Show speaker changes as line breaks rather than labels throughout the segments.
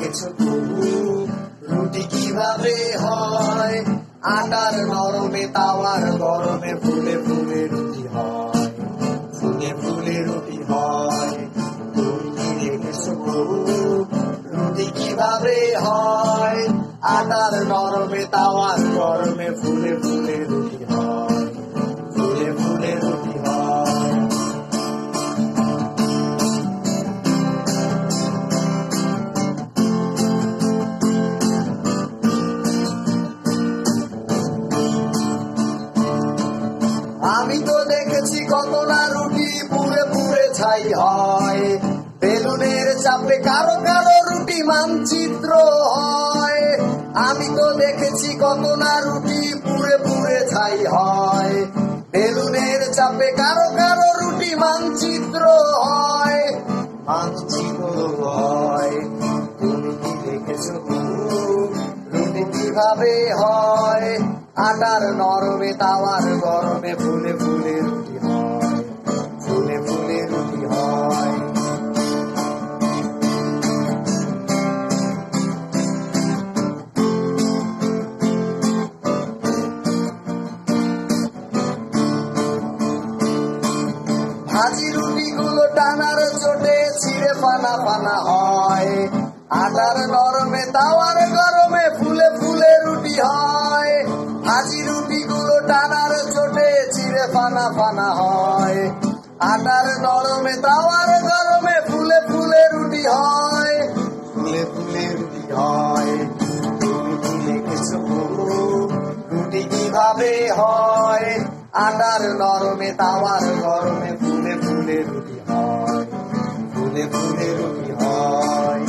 দেখেছো প্রভু রুটি কিভাবে হয়? আটার নরমে তাওয়ার গরমে ফুলে ফুলে রুটি হয়, ফুলে ফুলে রুটি হয়। তুমি কি দেখেছো প্রভু রুটি কিভাবে হয়? আটার নরমে তাওয়ার গরমে ফুলে ফুলে রুটি হয়, ফুলে ফুলে রুটি হয়। আমি তো দেখেছি কত না রুটি পুড়ে পুড়ে ছাই হয়, বেলুনের চাপে কারো কারো রুটি মানচিত্র হয়। আমি তো দেখেছি কত না রুটি পুড়ে পুড়ে ছাই হয়, বেলুনের চাপে কারো কারো রুটি মানচিত্র হয়, মানচিত্র হয়। তুমি কি দেখেছো রুটি কিভাবে হয়? আটার নরমে তাওয়ার গরমে ফুলে ফুলে রুটি হয়, ফুলে ফুলে রুটি হয়। ভাজি রুটি গুলো টানার চোটে ছিঁড়ে ফানা ফানা হয়, আটার নরমে তাওয়ার গরমে ফুলে ফুলে রুটি হয়। ভাজি রুটি গুলো টানার চোটে ছিঁড়ে ফানা ফানা হয়, আটার নরমে তাওয়ার গরমে ফুলে ফুলে রুটি হয়, ফুলে ফুলে রুটি হয়। তুমি কি দেখেছো রুটি কিভাবে হয়? আটার নরমে তাওয়ার গরমে ফুলে ফুলে রুটি হয়, ফুলে ফুলে রুটি হয়।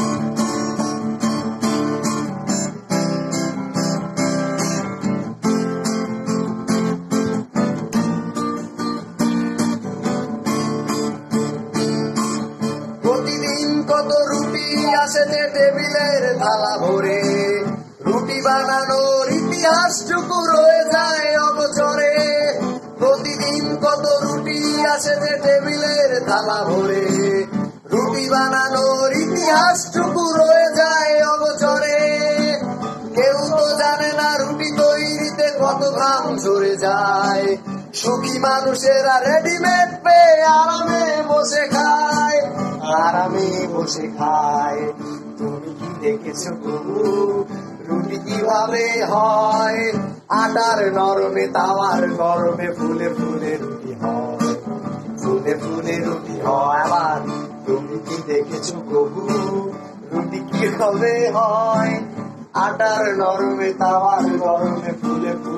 প্রতিদিন কত রুটি আসে যে টেবিলের থালা ভরে, রুটি বানানোর ইতিহাসটুকু রয়ে যায় অগোচরে। প্রতিদিন কত রুটি আসে যে টেবিলের থালা ভরে, রুটি বানানোর ইতিহাসটুকু রয়ে যায় অগোচরে। কেউ তো জানে না রুটি তৈরিতে কত ঘাম ঝরে যায়, সুখী মানুষেরা রেডিমেড পেয়ে আরামে বসে খায়, আরামে বসে খায়। তুমি কি দেখেছো প্রভু রুটি কিভাবে হয়? আটার নরমে তাওয়ার গরমে ফুলে ফুলে রুটি হয়, ফুলে ফুলে রুটি হয়। আবার তুমি কি দেখেছো প্রভু রুটি কিভাবে হয়? আটার নরমে তাওয়ার গরমে ফুলে ফুলে